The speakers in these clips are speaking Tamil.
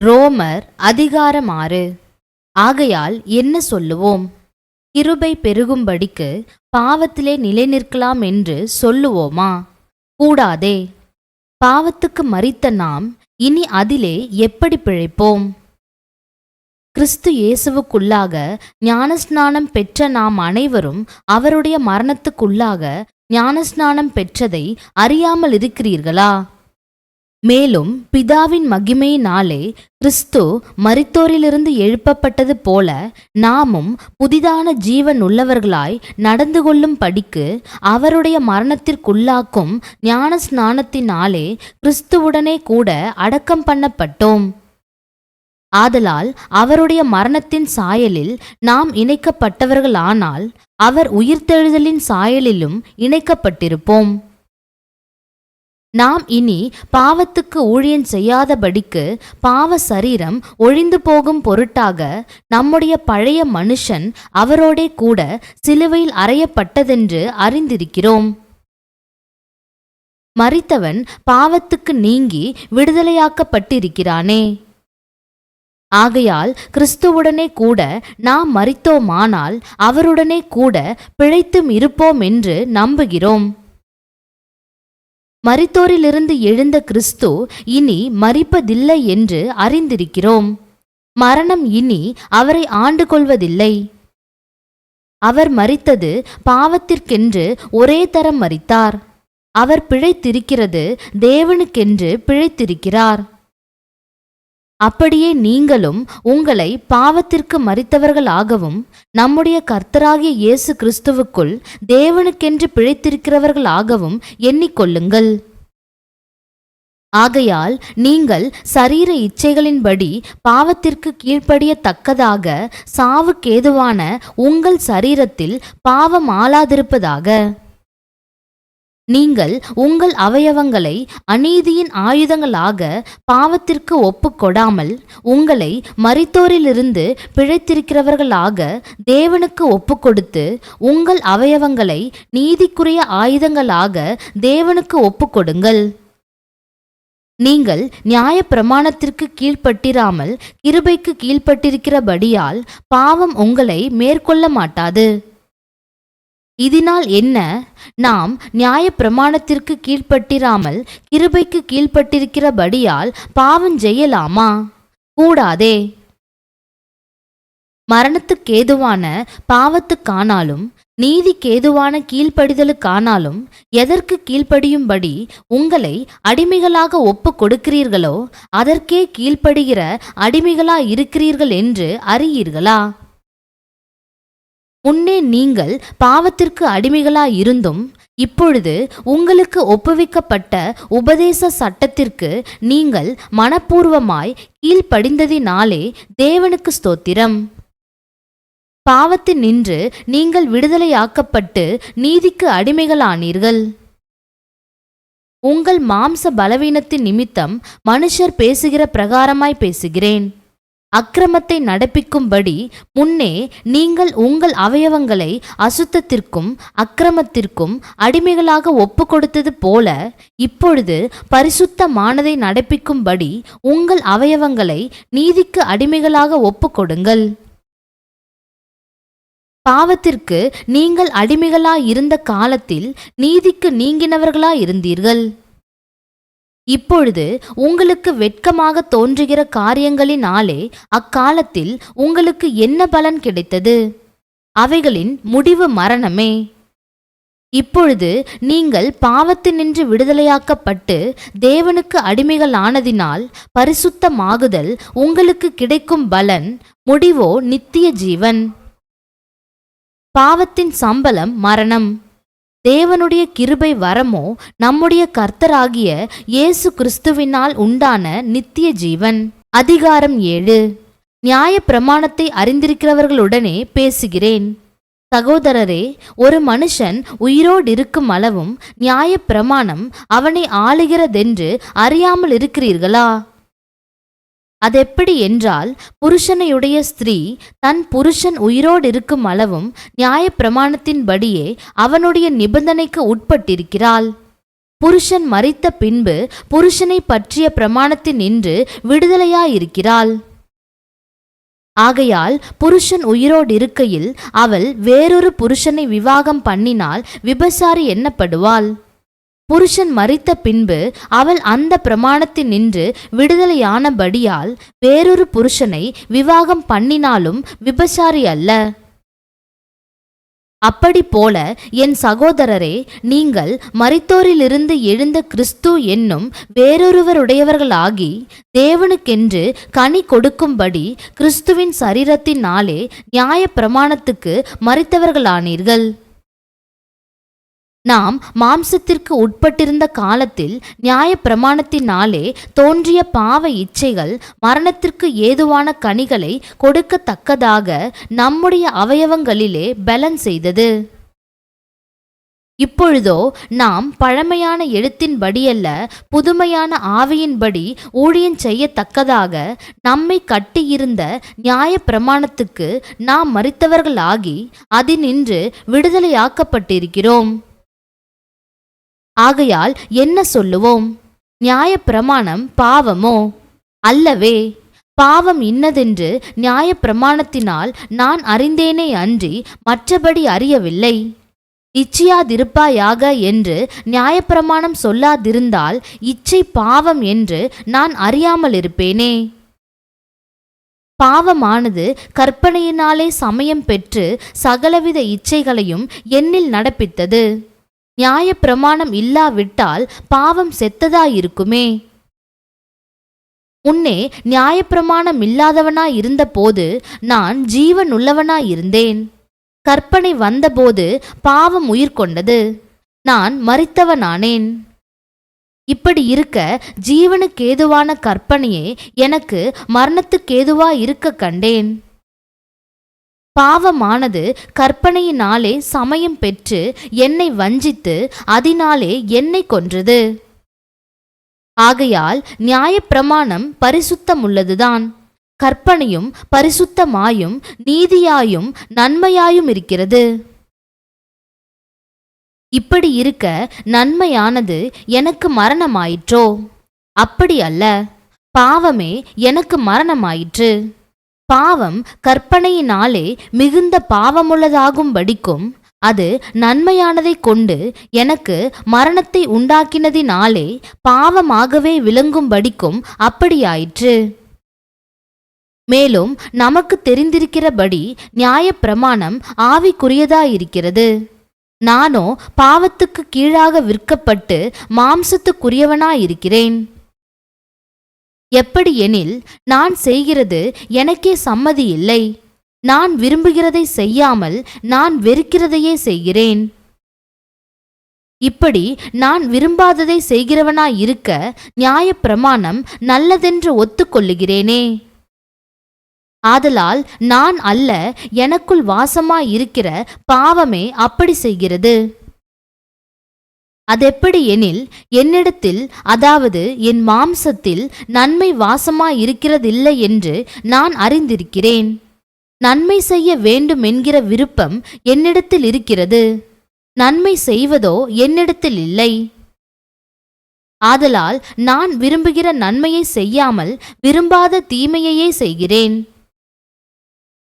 ரோமர் அதிகாரம் 6. ஆகையால் என்ன சொல்லுவோம்? கிருபை பெருகும்படிக்கு பாவத்திலே நிலைநிற்கலாம் என்று சொல்லுவோமா? கூடாதே. பாவத்துக்கு மரித்த நாம் இனி அதிலே எப்படி பிழைப்போம்? கிறிஸ்து இயேசுவுக்குள்ளாக ஞானஸ்நானம் பெற்ற நாம் அனைவரும் அவருடைய மரணத்துக்குள்ளாக ஞானஸ்நானம் பெற்றதை அறியாமல் இருக்கிறீர்களா? மேலும் பிதாவின் மகிமையினாலே கிறிஸ்து மரித்தோரிலிருந்து எழுப்பப்பட்டது போல நாமும் புதிதான ஜீவன் உள்ளவர்களாய் நடந்து கொள்ளும் படிக்கு அவருடைய மரணத்திற்குள்ளாக்கும் ஞான ஸ்நானத்தினாலே கிறிஸ்துவுடனே கூட அடக்கம் பண்ணப்பட்டோம். ஆதலால் அவருடைய மரணத்தின் சாயலில் நாம் இணைக்கப்பட்டவர்களானால் அவர் உயிர்த்தெழுதலின் சாயலிலும் இணைக்கப்பட்டிருப்போம். நாம் இனி பாவத்துக்கு ஊழியம் செய்யாதபடிக்கு பாவ சரீரம் ஒழிந்து போகும் பொருட்டாக நம்முடைய பழைய மனுஷன் அவரோடே கூட சிலுவையில் அறையப்பட்டதென்று அறிந்திருக்கிறோம். மரித்தவன் பாவத்துக்கு நீங்கி விடுதலையாக்கப்பட்டிருக்கிறானே. ஆகையால் கிறிஸ்துவுடனே கூட நாம் மரித்தோமானால் அவருடனே கூட பிழைத்தும் இருப்போம் என்று நம்புகிறோம். மரித்தோரிலிருந்து எழுந்த கிறிஸ்து இனி மரிப்பதில்லை என்று அறிந்திருக்கிறோம். மரணம் இனி அவரை ஆண்டு கொள்வதில்லை. அவர் மரித்தது பாவத்திற்கென்று ஒரே தரம் மரித்தார். அவர் பிழைத்திருக்கிறது தேவனுக்கென்று பிழைத்திருக்கிறார். அப்படியே நீங்களும் உங்களை பாவத்திற்கு மரித்தவர்களாகவும் நம்முடைய கர்த்தராகிய இயேசு கிறிஸ்துவுக்குள் தேவனுக்கென்று பிழைத்திருக்கிறவர்களாகவும் எண்ணிக்கொள்ளுங்கள். ஆகையால் நீங்கள் சரீர இச்சைகளின்படி பாவத்திற்கு கீழ்ப்படியத்தக்கதாக சாவுக்கேதுவான உங்கள் சரீரத்தில் பாவம் ஆளாதிருப்பதாக. நீங்கள் உங்கள் அவயவங்களை அநீதியின் ஆயுதங்களாக பாவத்திற்கு ஒப்புக்கொடாமல் உங்களை மரித்தோரிலிருந்து பிழைத்திருக்கிறவர்களாக தேவனுக்கு ஒப்புக்கொடுத்து உங்கள் அவயவங்களை நீதிக்குரிய ஆயுதங்களாக தேவனுக்கு ஒப்புக்கொடுங்கள். நீங்கள் நியாய பிரமாணத்திற்கு கீழ்ப்பட்டிராமல் கிருபைக்கு கீழ்ப்பட்டிருக்கிறபடியால் பாவம் உங்களை மேற்கொள்ள மாட்டாது. இதனால் என்ன? நாம் நியாய பிரமாணத்திற்கு கீழ்ப்பட்டிராமல் கிருபைக்கு கீழ்ப்பட்டிருக்கிறபடியால் பாவம் செய்யலாமா? கூடாதே. மரணத்துக்கேதுவான பாவத்துக்கானாலும் நீதிக்கேதுவான கீழ்ப்படிதலுக்கானாலும் எதற்கு கீழ்ப்படியும்படி உங்களை அடிமைகளாக ஒப்பு கொடுக்கிறீர்களோ அதற்கே கீழ்ப்படுகிற அடிமைகளாயிருக்கிறீர்கள் என்று அறியீர்களா? முன்னே நீங்கள் பாவத்திற்கு அடிமைகளாயிருந்தும் இப்பொழுது உங்களுக்கு ஒப்புவிக்கப்பட்ட உபதேச சட்டத்திற்கு நீங்கள் மனப்பூர்வமாய் கீழ்ப்படிந்ததினாலே தேவனுக்கு ஸ்தோத்திரம். பாவத்தினின்று நீங்கள் விடுதலையாக்கப்பட்டு நீதிக்கு அடிமைகளானீர்கள். உங்கள் மாம்ச பலவீனத்தின் நிமித்தம் மனுஷர் பேசுகிற பிரகாரமாய் பேசுகிறேன். அக்கிரமத்தை நடப்பிக்கும்படி முன்னே நீங்கள் உங்கள் அவயவங்களை அசுத்தத்திற்கும் அக்கிரமத்திற்கும் அடிமைகளாக ஒப்பு கொடுத்தது போல இப்பொழுது பரிசுத்தமானதை நடப்பிக்கும்படி உங்கள் அவயவங்களை நீதிக்கு அடிமைகளாக ஒப்பு கொடுங்கள். பாவத்திற்கு நீங்கள் அடிமைகளாயிருந்த காலத்தில் நீதிக்கு நீங்கினவர்களாயிருந்தீர்கள். இப்பொழுது உங்களுக்கு வெட்கமாக தோன்றுகிற காரியங்களினாலே அக்காலத்தில் உங்களுக்கு என்ன பலன் கிடைத்தது? அவைகளின் முடிவு மரணமே. இப்பொழுது நீங்கள் பாவத்தினின்று விடுதலையாக்கப்பட்டு தேவனுக்கு அடிமைகளானதினால் பரிசுத்தமாகுதல் உங்களுக்கு கிடைக்கும் பலன் முடிவோ நித்திய ஜீவன். பாவத்தின் சம்பளம் மரணம். தேவனுடைய கிருபை வரமோ நம்முடைய கர்த்தராகிய இயேசு கிறிஸ்துவினால் உண்டான நித்திய ஜீவன். அதிகாரம் 7. நியாய பிரமாணத்தை அறிந்திருக்கிறவர்களுடனே பேசுகிறேன். சகோதரரே, ஒரு மனுஷன் உயிரோடு இருக்கும் அளவும் நியாய பிரமாணம் அவனை ஆளுகிறதென்று அறியாமல் இருக்கிறீர்களா? அதெப்படி என்றால், புருஷனையுடைய ஸ்திரீ தன் புருஷன் உயிரோடு இருக்கும் அளவும் நியாய பிரமாணத்தின்படியே அவனுடைய நிபந்தனைக்கு உட்பட்டிருக்கிறாள். புருஷன் மரித்த பின்பு புருஷனை பற்றிய பிரமாணத்தினின்று விடுதலையாயிருக்கிறாள். ஆகையால் புருஷன் உயிரோடிருக்கையில் அவள் வேறொரு புருஷனை விவாகம் பண்ணினால் விபசாரி எண்ணப்படுவாள். புருஷன் மரித்த பின்பு அவள் அந்த பிரமாணத்தினின்று விடுதலையானபடியால் வேறொரு புருஷனை விவாகம் பண்ணினாலும் விபசாரி அல்ல. அப்படி போல என் சகோதரரே, நீங்கள் மரித்தோரிலிருந்து எழுந்த கிறிஸ்து என்னும் வேறொருவருடையவர்களாகி தேவனுக்கென்று கனி கொடுக்கும்படி கிறிஸ்துவின் சரீரத்தினாலே நியாய பிரமாணத்துக்கு மரித்தவர்களானீர்கள். நாம் மாம்சத்திற்கு உட்பட்டிருந்த காலத்தில் நியாய பிரமாணத்தினாலே தோன்றிய பாவ இச்சைகள் மரணத்திற்கு ஏதுவான கனிகளை கொடுக்கத்தக்கதாக நம்முடைய அவயவங்களிலே பலன் செய்தது. இப்பொழுதோ நாம் பழமையான எழுத்தின்படியல்ல, புதுமையான ஆவியின்படி ஊழியம் செய்யத்தக்கதாக நம்மை கட்டியிருந்த நியாய பிரமாணத்துக்கு நாம் மரித்தவர்களாகி அதினின்று விடுதலையாக்கப்பட்டிருக்கிறோம். ஆகையால் என்ன சொல்லுவோம்? நியாய பிரமாணம் பாவமோ? அல்லவே. பாவம் இன்னதென்று நியாய பிரமாணத்தினால் நான் அறிந்தேனே அன்றி மற்றபடி அறியவில்லை. இச்சையாதிருப்பாயாக என்று நியாயப்பிரமாணம் சொல்லாதிருந்தால் இச்சை பாவம் என்று நான் அறியாமலிருப்பேனே. பாவமானது கற்பனையினாலே சமயம் பெற்று சகலவித இச்சைகளையும் என்னில் நடப்பித்தது. நியாய பிரமாணம் இல்லாவிட்டால் பாவம் செத்ததாயிருக்குமே. முன்னே நியாயப்பிரமாணம் இல்லாதவனாயிருந்த போது நான் ஜீவனுள்ளவனாயிருந்தேன். கற்பனை வந்தபோது பாவம் உயிர் கொண்டது, நான் மரித்தவனானேன். இப்படி இருக்க ஜீவனுக்கேதுவான கற்பனையே எனக்கு மரணத்துக்கேதுவாயிருக்க கண்டேன். பாவமானது கற்பனையினாலே சமயம் பெற்று என்னை வஞ்சித்து அதினாலே என்னை கொன்றது. ஆகையால் நியாயப்பிரமாணம் பரிசுத்தமுள்ளதுதான், கற்பனையும் பரிசுத்தமாயும் நீதியாயும் நன்மையாயும் இருக்கிறது. இப்படி இருக்க நன்மையானது எனக்கு மரணமாயிற்றோ? அப்படி அல்ல, பாவமே எனக்கு மரணமாயிற்று. பாவம் கற்பனையினாலே மிகுந்த பாவமுள்ளதாகும்படிக்கும் அது நன்மையானதை கொண்டு எனக்கு மரணத்தை உண்டாக்கினதினாலே பாவமாகவே விளங்கும்படிக்கும் அப்படியாயிற்று. மேலும் நமக்கு தெரிந்திருக்கிறபடி நியாயப்பிரமாணம் ஆவிக்குரியதாயிருக்கிறது. நானோ பாவத்துக்கு கீழாக விற்கப்பட்டு மாம்சத்துக்குரியவனாயிருக்கிறேன். எப்படி எனில், நான் செய்கிறது எனக்கே சம்மதி இல்லை. நான் விரும்புகிறதை செய்யாமல் நான் வெறுக்கிறதையே செய்கிறேன். இப்படி நான் விரும்பாததை செய்கிறவனாயிருக்க நியாயப்பிரமாணம் நல்லதென்று ஒத்துக்கொள்ளுகிறேனே. ஆதலால் நான் அல்ல, எனக்குள் வாசமாயிருக்கிற பாவமே அப்படி செய்கிறது. அதெப்படி எனில், என்னிடத்தில், அதாவது என் மாம்சத்தில் நன்மை வாசமாயிருக்கிறதில்லை என்று நான் அறிந்திருக்கிறேன். நன்மை செய்ய வேண்டுமென்கிற விருப்பம் என்னிடத்தில் இருக்கிறது, நன்மை செய்வதோ என்னிடத்தில் இல்லை. ஆதலால் நான் விரும்புகிற நன்மையை செய்யாமல் விரும்பாத தீமையையே செய்கிறேன்.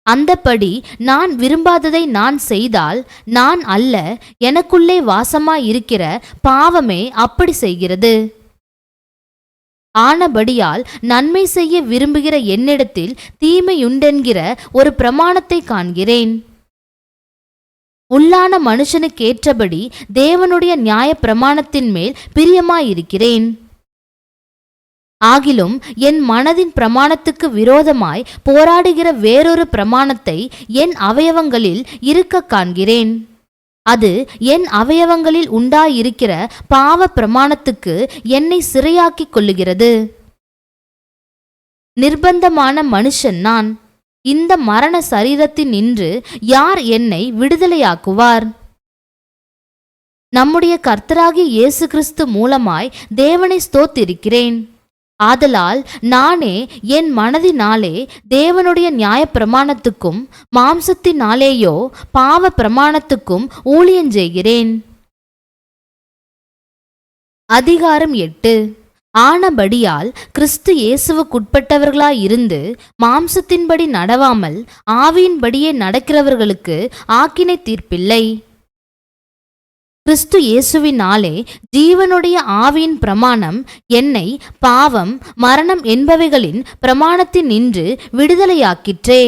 அந்தப்படி நான் விரும்பாததை நான் செய்தால் நான் அல்ல, எனக்குள்ளே வாசமாயிருக்கிற பாவமே அப்படி செய்கிறது. ஆனபடியால் நன்மை செய்ய விரும்புகிற என்னிடத்தில் தீமையுண்டென்கிற ஒரு பிரமாணத்தை காண்கிறேன். உள்ளான மனுஷனுக்கேற்றபடி தேவனுடைய நியாய பிரமாணத்தின் மேல் பிரியமாயிருக்கிறேன். ஆகிலும் என் மனதின் பிரமாணத்துக்கு விரோதமாய் போராடுகிற வேறொரு பிரமாணத்தை என் அவயவங்களில் இருக்க காண்கிறேன். அது என் அவயவங்களில் உண்டாயிருக்கிற பாவ பிரமாணத்துக்கு என்னை சிறையாக்கிக் கொள்ளுகிறது. நிர்பந்தமான மனுஷன் நான். இந்த மரண சரீரத்தினின்று யார் என்னை விடுதலையாக்குவார்? நம்முடைய கர்த்தராகிய இயேசு கிறிஸ்து மூலமாய் தேவனை ஸ்தோத்திரிக்கிறேன். ஆதலால் நானே என் மனதினாலே தேவனுடைய நியாயப்பிரமாணத்துக்கும் மாம்சத்தினாலேயோ பாவ பிரமாணத்துக்கும் ஊழியஞ்செய்கிறேன். அதிகாரம் 8. ஆனபடியால் கிறிஸ்து இயேசுவுக்குட்பட்டவர்களாயிருந்து மாம்சத்தின்படி நடவாமல் ஆவியின்படியே நடக்கிறவர்களுக்கு ஆக்கினை தீர்ப்பில்லை. கிறிஸ்து இயேசுவினாலே ஜீவனுடைய ஆவியின் பிரமாணம் என்னை பாவம் மரணம் என்பவைகளின் பிரமாணத்தின் நின்று விடுதலையாக்கிற்றே.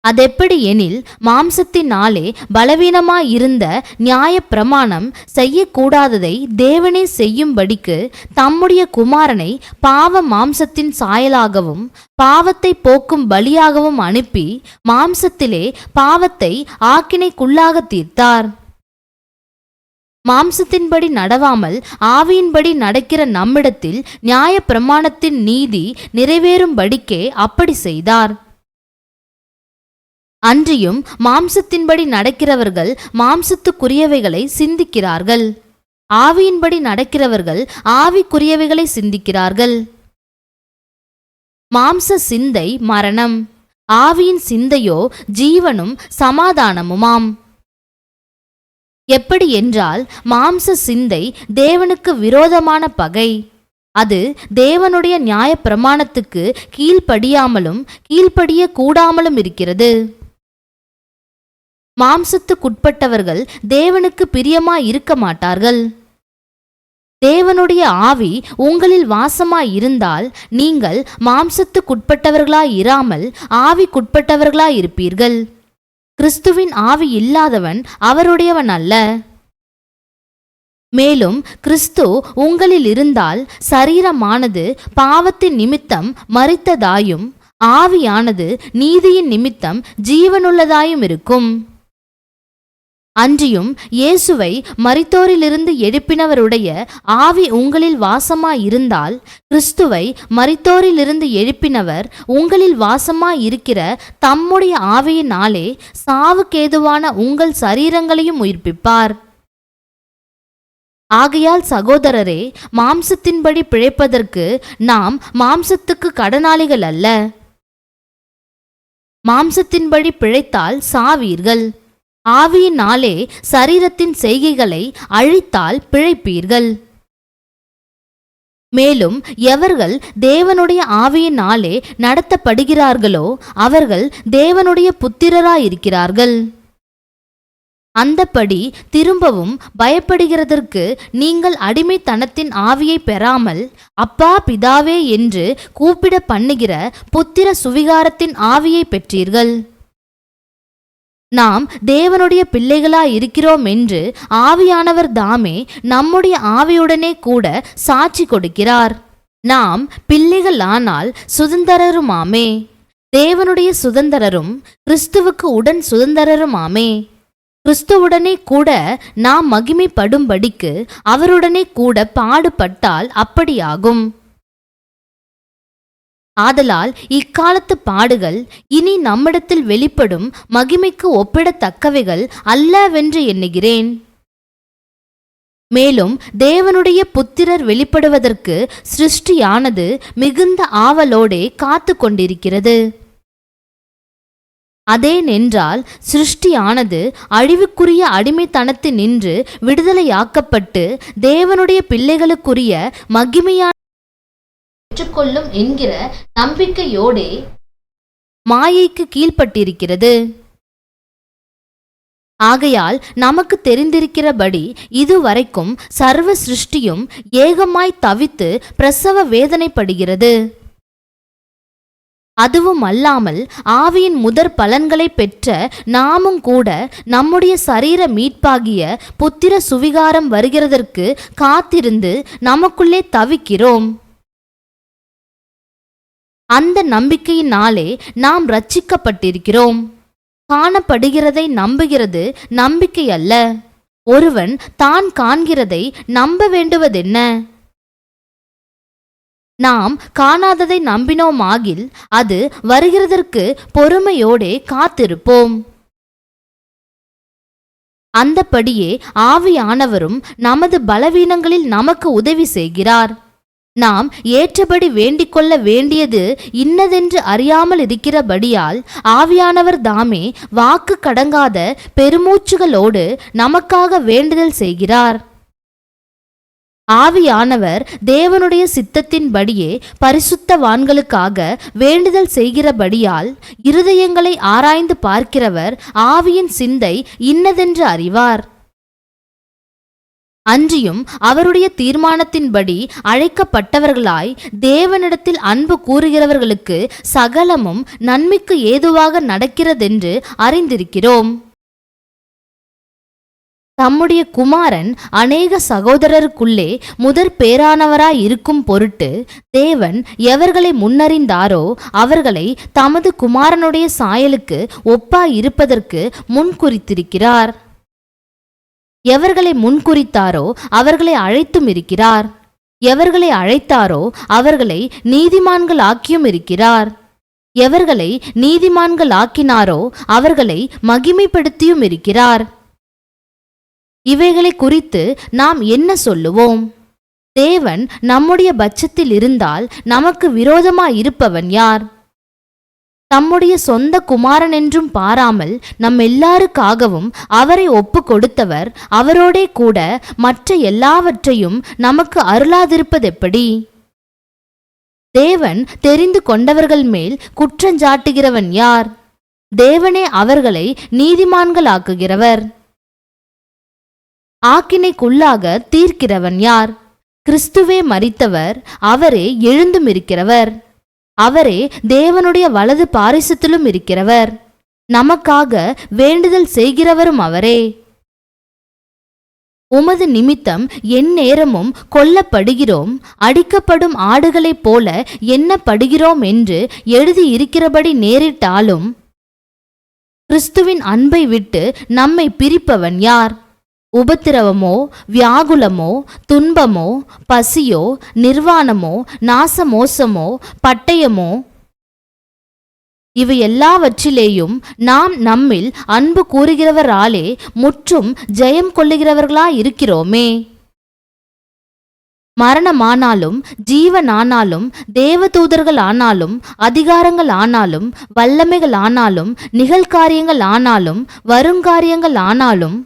அதெப்படி எனில் மாம்சத்தினாலே பலவீனமாயிருந்த நியாய பிரமாணம் செய்யக்கூடாததை தேவனே செய்யும்படிக்கு தம்முடைய குமாரனை பாவ மாம்சத்தின் சாயலாகவும் பாவத்தை போக்கும் பலியாகவும் அனுப்பி மாம்சத்திலே பாவத்தை ஆக்கினைக்குள்ளாக தீர்த்தார். மாம்சத்தின்படி நடவாமல் ஆவியின்படி நடக்கிற நம்மிடத்தில் நியாய பிரமாணத்தின் நீதி நிறைவேறும்படிக்கே அப்படி செய்தார். அன்றியும் மாம்சத்தின்படி நடக்கிறவர்கள் மாம்சத்துக்குரியவைகளை சிந்திக்கிறார்கள், ஆவியின்படி நடக்கிறவர்கள் ஆவிக்குரியவைகளை சிந்திக்கிறார்கள். மாம்ச சிந்தை மரணம், ஆவியின் சிந்தையோ ஜீவனும் சமாதானமுமாம். எப்படி என்றால் மாம்ச சிந்தை தேவனுக்கு விரோதமான பகை. அது தேவனுடைய நியாய பிரமாணத்துக்கு கீழ்ப்படியாமலும் கீழ்ப்படிய கூடாமலும் இருக்கிறது. மாம்சத்துக்குட்பட்டவர்கள் தேவனுக்கு பிரியமாயிருக்க மாட்டார்கள். தேவனுடைய ஆவி உங்களில் வாசமாயிருந்தால் நீங்கள் மாம்சத்துக்குட்பட்டவர்களாயிராமல் ஆவிக்குட்பட்டவர்களாயிருப்பீர்கள். கிறிஸ்துவின் ஆவி இல்லாதவன் அவருடையவன் அல்ல. மேலும் கிறிஸ்து உங்களில் இருந்தால் சரீரமானது பாவத்தின் நிமித்தம் மரித்ததாயும் ஆவியானது நீதியின் நிமித்தம் ஜீவனுள்ளதாயும் இருக்கும். அன்றியும் இயேசுவை மரித்தோரிலிருந்து எழுப்பினவருடைய ஆவி உங்களில் வாசமாயிருந்தால் கிறிஸ்துவை மரித்தோரிலிருந்து எழுப்பினவர் உங்களில் வாசமாயிருக்கிற தம்முடைய ஆவியினாலே சாவுக்கேதுவான உங்கள் சரீரங்களையும் உயிர்ப்பிப்பார். ஆகையால் சகோதரரே, மாம்சத்தின்படி பிழைப்பதற்கு நாம் மாம்சத்துக்கு கடனாளிகள் அல்ல. மாம்சத்தின்படி பிழைத்தால் சாவீர்கள், ஆவியினாலே சரீரத்தின் செய்கைகளை அழித்தால் பிழைப்பீர்கள். மேலும் எவர்கள் தேவனுடைய ஆவியினாலே நடத்தப்படுகிறார்களோ அவர்கள் தேவனுடைய புத்திரராயிருக்கிறார்கள். அந்தப்படி திரும்பவும் பயப்படுகிறதற்கு நீங்கள் அடிமைத்தனத்தின் ஆவியை பெறாமல் அப்பா பிதாவே என்று கூப்பிட பண்ணுகிற புத்திர சுவிகாரத்தின் ஆவியை பெற்றீர்கள். நாம் தேவனுடைய பிள்ளைகளாயிருக்கிறோம் என்று ஆவியானவர் தாமே நம்முடைய ஆவியுடனே கூட சாட்சி கொடுக்கிறார். நாம் பிள்ளைகளானால் சுதந்திரருமாமே, தேவனுடைய சுதந்திரரும் கிறிஸ்துவுக்கு உடன் சுதந்திரருமாமே. கிறிஸ்துவுடனே கூட நாம் மகிமைப்படும்படிக்கு அவருடனே கூட பாடுபட்டால் அப்படியாகும். ஆதலால் இக்காலத்து பாடுகள் இனி நம்மிடத்தில் வெளிப்படும் மகிமைக்கு ஒப்பிடத்தக்கவைகள் அல்லவென்று எண்ணுகிறேன். மேலும் தேவனுடைய புத்திரர் வெளிப்படுவதற்கு சிருஷ்டியானது மிகுந்த ஆவலோடே காத்து கொண்டிருக்கிறது. அதேனென்றால் சிருஷ்டியானது அழிவுக்குரிய அடிமைத்தனத்தினின்று விடுதலையாக்கப்பட்டு தேவனுடைய பிள்ளைகளுக்குரிய மகிமையான பெற்றுக்கொள்ளும் என்கிற நம்பிக்கையோடே மாயைக்கு கீழ்ப்பட்டிருக்கிறது. ஆகையால் நமக்கு தெரிந்திருக்கிறபடி இதுவரைக்கும் சர்வ சிருஷ்டியும் ஏகமாய் தவித்து பிரசவ வேதனைப்படுகிறது. அதுவும் அல்லாமல் ஆவியின் முதற் பலன்களை பெற்ற நாமும் கூட நம்முடைய சரீர மீட்பாகிய புத்திர சுவிகாரம் வருகிறதற்கு காத்திருந்து நமக்குள்ளே தவிக்கிறோம். அந்த நம்பிக்கையினாலே நாம் ரட்சிக்கப்பட்டிருக்கிறோம். காணப்படுகிறதை நம்புகிறது நம்பிக்கை அல்ல. ஒருவன் தான் காண்கிறதை நம்ப வேண்டுவதென்ன? நாம் காணாததை நம்பினோமாகில் அது வருகிறதற்கு பொறுமையோடே காத்திருப்போம். அந்தப்படியே ஆவியானவரும் நமது பலவீனங்களில் நமக்கு உதவி செய்கிறார். நாம் ஏற்றபடி வேண்டிக் கொள்ள வேண்டியது இன்னதென்று அறியாமல் இருக்கிறபடியால் ஆவியானவர் தாமே வாக்கு கடங்காத பெருமூச்சுகளோடு நமக்காக வேண்டுதல் செய்கிறார். ஆவியானவர் தேவனுடைய சித்தத்தின்படியே பரிசுத்தவான்களுக்காக வேண்டுதல் செய்கிறபடியால் இருதயங்களை ஆராய்ந்து பார்க்கிறவர் ஆவியின் சிந்தை இன்னதென்று அறிவார். அன்றியும் அவருடைய தீர்மானத்தின்படி அழைக்கப்பட்டவர்களாய் தேவனிடத்தில் அன்பு கூறுகிறவர்களுக்கு சகலமும் நன்மைக்கு ஏதுவாக நடக்கிறதென்று அறிந்திருக்கிறோம். தம்முடைய குமாரன் அநேக சகோதரருக்குள்ளே முதற் பேரானவராய் இருக்கும் பொருட்டு தேவன் எவர்களை முன்னறிந்தாரோ அவர்களை தமது குமாரனுடைய சாயலுக்கு ஒப்பாய் இருப்பதற்கு முன்குறித்திருக்கிறார். எவர்களை முன்குறித்தாரோ அவர்களை அழைத்தும் இருக்கிறார். எவர்களை அழைத்தாரோ அவர்களை நீதிமான்கள் ஆக்கியும் இருக்கிறார். எவர்களை நீதிமான்கள் ஆக்கினாரோ அவர்களை மகிமைப்படுத்தியும் இருக்கிறார். இவைகளை குறித்து நாம் என்ன சொல்லுவோம்? தேவன் நம்முடைய பட்சத்தில் இருந்தால் நமக்கு விரோதமாயிருப்பவன் யார்? தம்முடைய சொந்த குமாரன் என்றும் பாராமல் நம் எல்லாருக்காகவும் அவரை ஒப்பு கொடுத்தவர் அவரோடே கூட மற்ற எல்லாவற்றையும் நமக்கு அருளாதிருப்பதெப்படி? தேவன் தெரிந்து கொண்டவர்கள் மேல் குற்றஞ்சாட்டுகிறவன் யார்? தேவனே அவர்களை நீதிமான்களாக்குகிறவர். ஆக்கினைக்குள்ளாக தீர்க்கிறவன் யார்? கிறிஸ்துவே மரித்தவர், அவரே எழுந்தும் இருக்கிறவர், அவரே தேவனுடைய வலது பாரிசத்திலும் இருக்கிறவர், நமக்காக வேண்டுதல் செய்கிறவரும் அவரே. உமது நிமித்தம் எந்நேரமும் கொல்லப்படுகிறோம், அடிக்கப்படும் ஆடுகளைப் போல எண்ணப்படுகிறோம் என்று எழுதியிருக்கிறபடி நேரிட்டாலும் கிறிஸ்துவின் அன்பை விட்டு நம்மை பிரிப்பவன் யார்? உபத்திரவமோ, வியாகுலமோ, துன்பமோ, பசியோ, நிர்வாணமோ, நாசமோசமோ, பட்டயமோ, இவை எல்லாவற்றிலேயும் நாம் நம்மில் அன்பு கூறுகிறவராலே முற்றும் ஜெயம் கொள்ளுகிறவர்களாயிருக்கிறோமே. மரணமானாலும் ஜீவனானாலும் தேவதூதர்கள் ஆனாலும் அதிகாரங்கள் ஆனாலும் வல்லமைகள் ஆனாலும் நிகழ்காரியங்கள் ஆனாலும் வருங்காரியங்கள் ஆனாலும்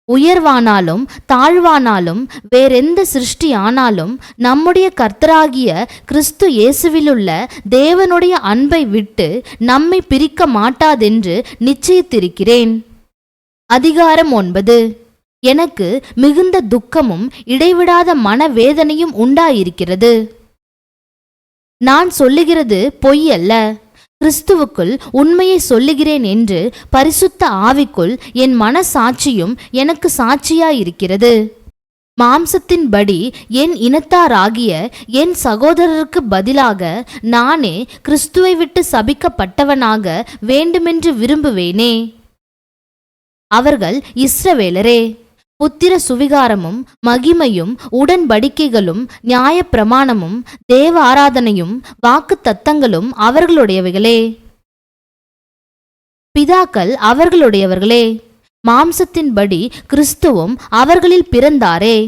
உயர்வானாலும் தாழ்வானாலும் வேறெந்த சிருஷ்டி ஆனாலும் நம்முடைய கர்த்தராகிய கிறிஸ்து இயேசுவிலுள்ள தேவனுடைய அன்பை விட்டு நம்மை பிரிக்க மாட்டாதென்று நிச்சயித்திருக்கிறேன். அதிகாரம் 9. எனக்கு மிகுந்த துக்கமும் இடைவிடாத மனவேதனையும் உண்டாயிருக்கிறது. நான் சொல்லுகிறது பொய் அல்ல, கிறிஸ்துவுக்குள் உண்மையை சொல்லுகிறேன் என்று பரிசுத்த ஆவிக்குள் என் மனசாட்சியும் எனக்கு சாட்சியாயிருக்கிறது. மாம்சத்தின்படி என் இனத்தாராகிய என் சகோதரருக்கு பதிலாக நானே கிறிஸ்துவை விட்டு சபிக்கப்பட்டவனாக வேண்டுமென்று விரும்புவேனே. அவர்கள் இஸ்ரவேலரே. புத்திர சுவிகாரமும் மகிமையும் உடன்படிக்கைகளும் நியாயப்பிரமாணமும் தேவ ஆராதனையும் வாக்கு தத்தங்களும் அவர்களுடையவைகளே. பிதாக்கள் அவர்களுடையவர்களே. மாம்சத்தின்படி கிறிஸ்துவும் அவர்களில் பிறந்தாரே.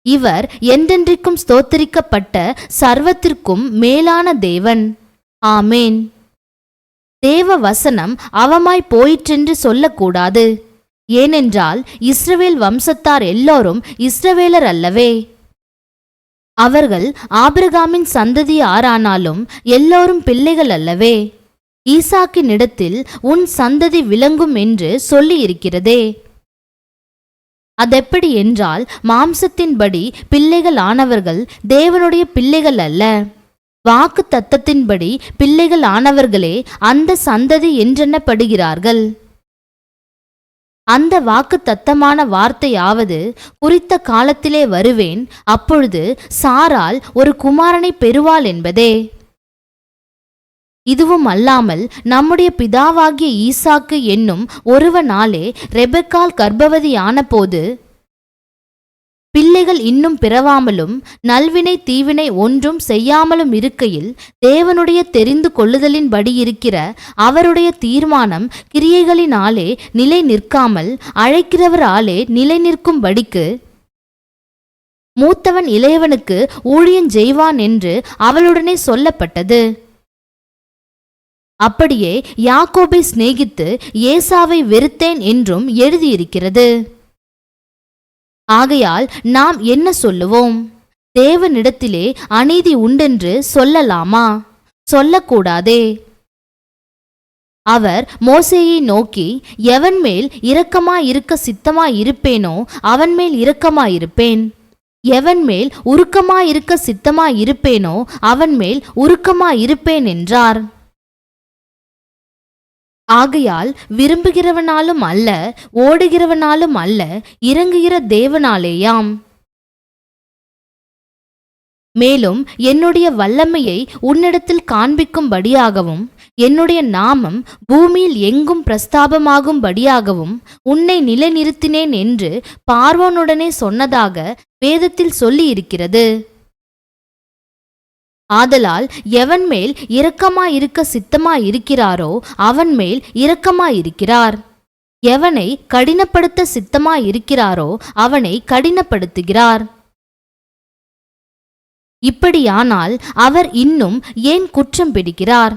இவர் என்றென்றைக்கும் ஸ்தோத்திரிக்கப்பட்ட சர்வத்திற்கும் மேலான தேவன். ஆமேன். தேவ வசனம் அவமாய் போயிற்றென்று சொல்லக்கூடாது. ஏனென்றால் இஸ்ரவேல் வம்சத்தார் எல்லோரும் இஸ்ரவேலர் அல்லவே. அவர்கள் ஆபிரகாமின் சந்ததியாரானாலும் எல்லோரும் பிள்ளைகள் அல்லவே. ஈசாக்கினிடத்தில் உன் சந்ததி விளங்கும் என்று சொல்லி இருக்கிறதே. அதெப்படி என்றால் மாம்சத்தின்படி பிள்ளைகள் ஆனவர்கள் தேவனுடைய பிள்ளைகள் அல்ல. வாக்கு தத்தத்தின்படி பிள்ளைகள் ஆனவர்களே அந்த சந்ததி என்றெண்ணப்படுகிறார்கள். அந்த வாக்கு தத்தமான வார்த்தையாவது, குறித்த காலத்திலே வருவேன், அப்பொழுது சாராள் ஒரு குமாரனை பெறுவாள் என்பதே. இதுவும் அல்லாமல் நம்முடைய பிதாவாகிய ஈசாக்கு என்னும் ஒருவனாலே ரெபெக்காள் கர்ப்பவதியான போது பிள்ளைகள் இன்னும் பிறவாமலும் நல்வினை தீவினை ஒன்றும் செய்யாமலும் இருக்கையில் தேவனுடைய தெரிந்து கொள்ளுதலின்படி இருக்கிற அவருடைய தீர்மானம் கிரியைகளினாலே நிலை நிற்காமல் அழைக்கிறவராலே நிலை நிற்கும்படிக்கு மூத்தவன் இளையவனுக்கு ஊழியன் செய்வான் என்று அவளுடனே சொல்லப்பட்டது. அப்படியே யாக்கோபை சிநேகித்து ஏசாவை வெறுத்தேன் என்றும் எழுதியிருக்கிறது. ஆகையால் நாம் என்ன சொல்லுவோம்? தேவனிடத்திலே அநீதி உண்டென்று சொல்லலாமா? சொல்லக்கூடாதே. அவர் மோசேயை நோக்கி, எவன் மேல் இரக்கமாயிருக்க சித்தமாயிருப்பேனோ அவன் மேல் இரக்கமாயிருப்பேன், எவன் மேல் உருக்கமாயிருக்க சித்தமாயிருப்பேனோ அவன் மேல் உருக்கமாயிருப்பேன் என்றார். ஆகையால் விரும்புகிறவனாலும் அல்ல, ஓடுகிறவனாலும் அல்ல, இறங்குகிற தேவனாலேயாம். மேலும் என்னுடைய வல்லமையை உன்னிடத்தில் காண்பிக்கும்படியாகவும் என்னுடைய நாமம் பூமியில் எங்கும் பிரஸ்தாபமாகும்படியாகவும் உன்னை நிலைநிறுத்தினேன் என்று பார்வோனுடனே சொன்னதாக வேதத்தில் சொல்லி இருக்கிறது. ஆதலால் எவன் மேல் இரக்கமாயிருக்க சித்தமாயிருக்கிறாரோ அவன் மேல் இரக்கமாயிருக்கிறார், எவனை கடினப்படுத்த சித்தமாயிருக்கிறாரோ அவனை கடினப்படுத்துகிறார். இப்படியானால் அவர் இன்னும் ஏன் குற்றம் பிடிக்கிறார்?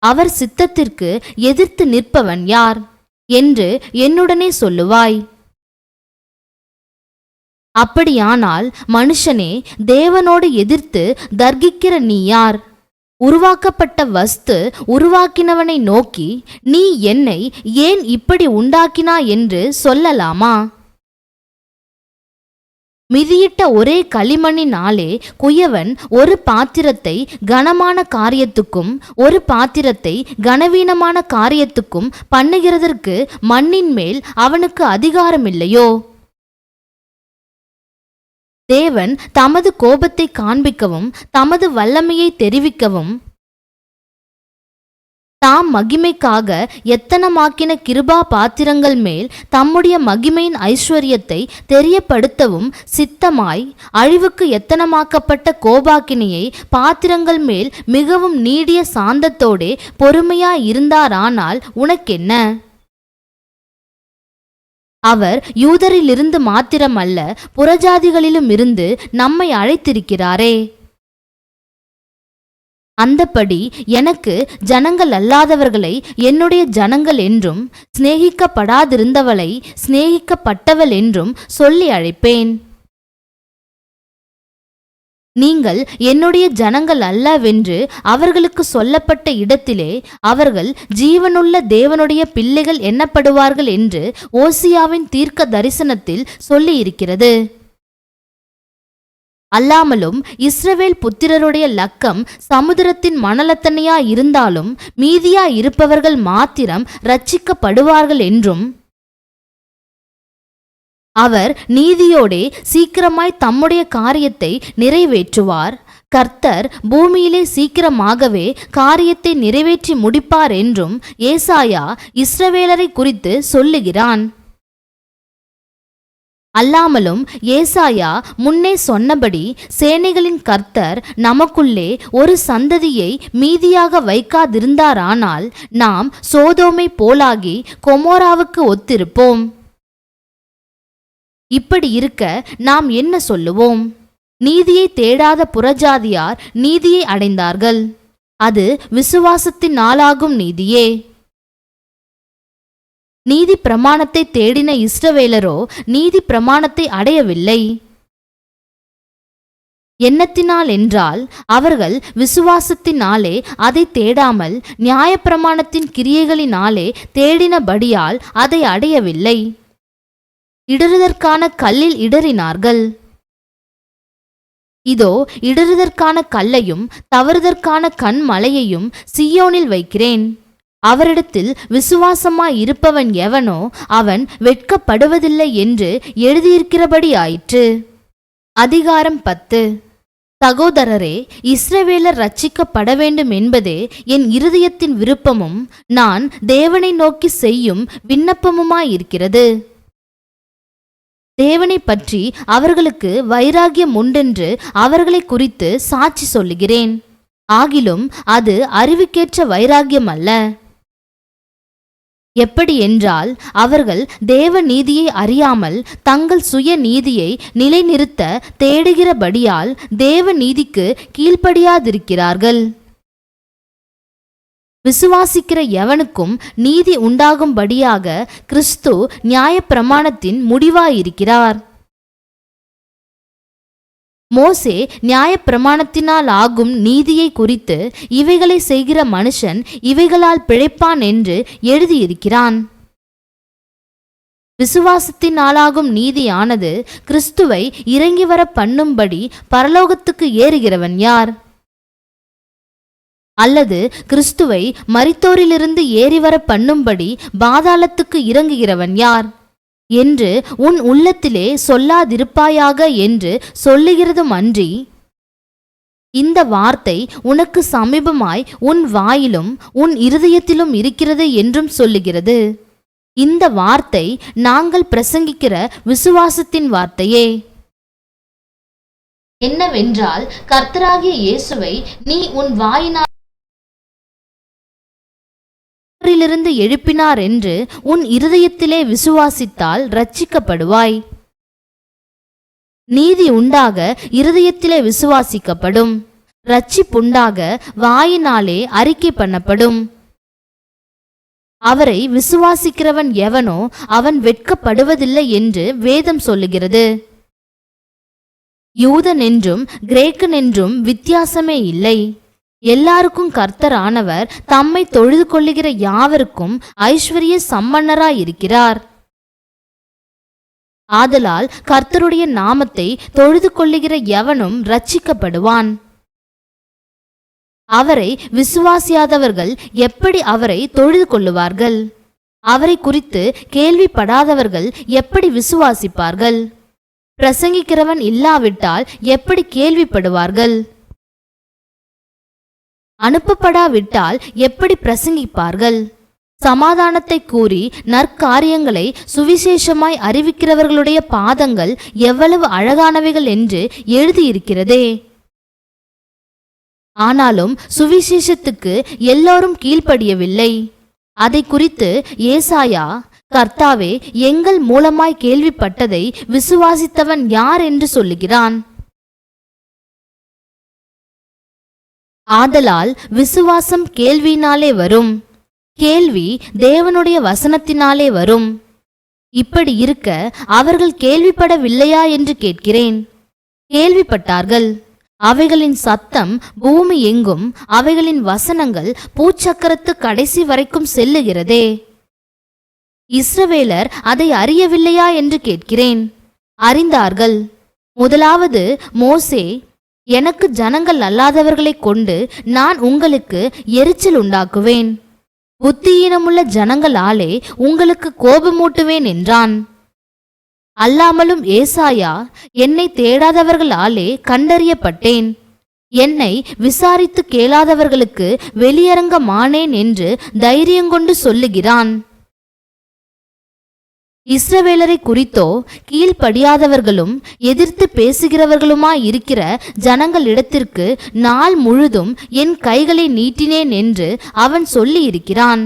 அவர் சித்தத்திற்கு எதிர்த்து நிற்பவன் யார் என்று என்னுடனே சொல்லுவாய். அப்படியானால் மனுஷனே, தேவனோடு எதிர்த்து தர்கிக்கிற நீ யார்? உருவாக்கப்பட்ட வஸ்து உருவாக்கினவனை நோக்கி, நீ என்னை ஏன் இப்படி உண்டாக்கினா என்று சொல்லலாமா? மிதியிட்ட ஒரே களிமண்ணினாலே குயவன் ஒரு பாத்திரத்தை கனமான காரியத்துக்கும் ஒரு பாத்திரத்தை கனவீனமான காரியத்துக்கும் பண்ணுகிறதற்கு மண்ணின் மேல் அவனுக்கு அதிகாரமில்லையோ? தேவன் தமது கோபத்தை காண்பிக்கவும் தமது வல்லமையை தெரிவிக்கவும் தாம் மகிமைக்காக எத்தனமாக்கின கிருபா பாத்திரங்கள் மேல் தம்முடைய மகிமையின் ஐஸ்வர்யத்தை தெரியப்படுத்தவும் சித்தமாய் அழிவுக்கு எத்தனமாக்கப்பட்ட கோபாக்கினியை பாத்திரங்கள் மேல் மிகவும் நீடிய சாந்தத்தோடே பொறுமையாய் இருந்தாரானால் உனக்கென்ன? அவர் யூதரிலிருந்து மாத்திரமல்ல, புறஜாதிகளிலும் இருந்து நம்மை அழைத்திருக்கிறாரே. அந்தப்படி எனக்கு ஜனங்கள் அல்லாதவர்களை என்னுடைய ஜனங்கள் என்றும் சிநேகிக்கப்படாதிருந்தவளை சிநேகிக்கப்பட்டவள் என்றும் சொல்லி அழைப்பேன். நீங்கள் என்னுடைய ஜனங்கள் அல்லவென்று அவர்களுக்கு சொல்லப்பட்ட இடத்திலே அவர்கள் ஜீவனுள்ள தேவனுடைய பிள்ளைகள் எண்ணப்படுவார்கள் என்று ஓசியாவின் தீர்க்க தரிசனத்தில் சொல்லியிருக்கிறது. அல்லாமலும் இஸ்ரவேல் புத்திரருடைய லக்கம் சமுத்திரத்தின் மணலத்தனையா இருந்தாலும் மீதியா இருப்பவர்கள் மாத்திரம் இரட்சிக்கப்படுவார்கள் என்றும், அவர் நீதியோடே சீக்கிரமாய் தம்முடைய காரியத்தை நிறைவேற்றுவார், கர்த்தர் பூமியிலே சீக்கிரமாகவே காரியத்தை நிறைவேற்றி முடிப்பார் என்றும் ஏசாயா இஸ்ரவேலரை குறித்து சொல்லுகிறான். அல்லாமலும் ஏசாயா முன்னே சொன்னபடி சேனைகளின் கர்த்தர் நமக்குள்ளே ஒரு சந்ததியை மீதியாக வைக்காதிருந்தாரானால் நாம் சோதோமை போலாகி கொமோராவுக்கு ஒத்திருப்போம். இப்படி இருக்க நாம் என்ன சொல்லுவோம்? நீதியை தேடாத புறஜாதியார் நீதியை அடைந்தார்கள், அது விசுவாசத்தின் நாளாகும் நீதியே. நீதி பிரமாணத்தை தேடின இஸ்ரவேலரோ நீதி பிரமாணத்தை அடையவில்லை. எண்ணத்தினால் என்றால் அவர்கள் விசுவாசத்தினாலே அதை தேடாமல் நியாயப்பிரமாணத்தின் கிரியைகளினாலே தேடினபடியால் அதை அடையவில்லை. இடறுதற்கான கல்லில் இடறினார்கள். இதோ இடறுதற்கான கல்லையும் தவறுதற்கான கண்மலையையும் சீயோனில் வைக்கிறேன். அவரிடத்தில் விசுவாசமாய் இருப்பவன் எவனோ அவன் வெட்கப்படுவதில்லை என்று எழுதியிருக்கிறபடி ஆயிற்று. அதிகாரம் 10. சகோதரரே, இஸ்ரவேலர் ரட்சிக்கப்பட வேண்டும் என்பதே என் இருதயத்தின் விருப்பமும் நான் தேவனை நோக்கி செய்யும் விண்ணப்பமுமாயிருக்கிறது. தேவனை பற்றி அவர்களுக்கு வைராகியம் உண்டென்று அவர்களை குறித்து சாட்சி சொல்லுகிறேன். ஆகிலும் அது அறிவுக்கேற்ற வைராகியம் அல்ல. எப்படி என்றால் அவர்கள் தேவ நீதியை அறியாமல் தங்கள் சுய நீதியை நிலைநிறுத்த தேடுகிறபடியால் தேவ நீதிக்கு கீழ்ப்படியாதிருக்கிறார்கள். விசுவாசிக்கிற எவனுக்கும் நீதி உண்டாகும்படியாக கிறிஸ்து நியாயப்பிரமாணத்தின் முடிவாயிருக்கிறார். மோசே நியாயப்பிரமாணத்தினால் ஆகும் நீதியை குறித்து இவைகளை செய்கிற மனுஷன் இவைகளால் பிழைப்பான் என்று எழுதியிருக்கிறான். விசுவாசத்தினாலாகும் நீதியானது கிறிஸ்துவை இறங்கி வர பண்ணும்படி பரலோகத்துக்கு ஏறுகிறவன் யார்? அல்லது கிறிஸ்துவை மரித்தோரிலிருந்து ஏறிவர பண்ணும்படி பாதாளத்துக்கு இறங்குகிறவன் யார் என்று உன் உள்ளத்திலே சொல்லாதிருப்பாயாக என்று சொல்லுகிறதும் அன்றி, இந்த வார்த்தை உனக்கு சமீபமாய் உன் வாயிலும் உன் இருதயத்திலும் இருக்கிறது என்றும் சொல்லுகிறது. இந்த வார்த்தை நாங்கள் பிரசங்கிக்கிற விசுவாசத்தின் வார்த்தையே. என்னவென்றால், கர்த்தராகிய இயேசுவை நீ உன் வாயினால் இருந்து எழுப்பினார் என்று உன் இருதயத்திலே விசுவாசித்தால் இரட்சிக்கப்படுவாய். நீதி உண்டாக இருதயத்திலே விசுவாசிக்கப்படும், இரட்சிப்புண்டாக வாயினாலே அறிக்கை பண்ணப்படும். அவரை விசுவாசிக்கிறவன் எவனோ அவன் வெட்கப்படுவதில்லை என்று வேதம் சொல்லுகிறது. யூதன் என்றும் கிரேக்கன் என்றும் வித்தியாசமே இல்லை. எல்லாருக்கும் கர்த்தர் ஆனவர் தம்மை தொழுது கொள்ளுகிற யாவருக்கும் ஐஸ்வர்ய சம்பன்னராயிருக்கிறார். ஆதலால் கர்த்தருடைய நாமத்தை தொழுது கொள்ளுகிற எவனும் இரட்சிக்கப்படுவான். அவரை விசுவாசியாதவர்கள் எப்படி அவரை தொழுது கொள்ளுவார்கள்? அவரை குறித்து கேள்விப்படாதவர்கள் எப்படி விசுவாசிப்பார்கள்? பிரசங்கிக்கிறவன் இல்லாவிட்டால் எப்படி கேள்விப்படுவார்கள்? அனுப்பப்படாவிட்டால் எப்படி பிரசங்கிப்பார்கள்? சமாதானத்தை கூறி நற்காரியங்களை சுவிசேஷமாய் அறிவிக்கிறவர்களுடைய பாதங்கள் எவ்வளவு அழகானவைகள் என்று எழுதியிருக்கிறதே. ஆனாலும் சுவிசேஷத்துக்கு எல்லோரும் கீழ்ப்படியவில்லை. அதை குறித்து ஏசாயா, கர்த்தாவே, எங்கள் மூலமாய் கேள்விப்பட்டதை விசுவாசித்தவன் யார் என்று சொல்லுகிறான். ஆதலால் விசுவாசம் கேள்வியினாலே வரும், கேள்வி தேவனுடைய வசனத்தினாலே வரும். இப்படி இருக்க அவர்கள் கேள்விப்படவில்லையா என்று கேட்கிறேன். கேள்விப்பட்டார்கள். அவைகளின் சத்தம் பூமி எங்கும், அவைகளின் வசனங்கள் பூச்சக்கரத்து கடைசி வரைக்கும் செல்லுகிறதே. இஸ்ரவேலர் அதை அறியவில்லையா என்று கேட்கிறேன். அறிந்தார்கள். முதலாவது மோசே, எனக்கு ஜனங்கள் அல்லாதவர்களைக் கொண்டு நான் உங்களுக்கு எரிச்சல் உண்டாக்குவேன், புத்தியீனமுள்ள ஜனங்களாலே உங்களுக்கு கோபமூட்டுவேன் என்றான். அல்லாமலும் ஏசாயா, என்னை தேடாதவர்களாலே கண்டறியப்பட்டேன், என்னை விசாரித்து கேளாதவர்களுக்கு வெளியரங்கமானேன் என்று தைரியங்கொண்டு சொல்லுகிறான். இஸ்ரவேலரை குறித்தோ கீழ்ப்படியாதவர்களும் எதிர்த்து பேசுகிறவர்களுமாயிருக்கிற ஜனங்களிடத்திற்கு நாள் முழுதும் என் கைகளை நீட்டினேன் என்று அவன் சொல்லியிருக்கிறான்.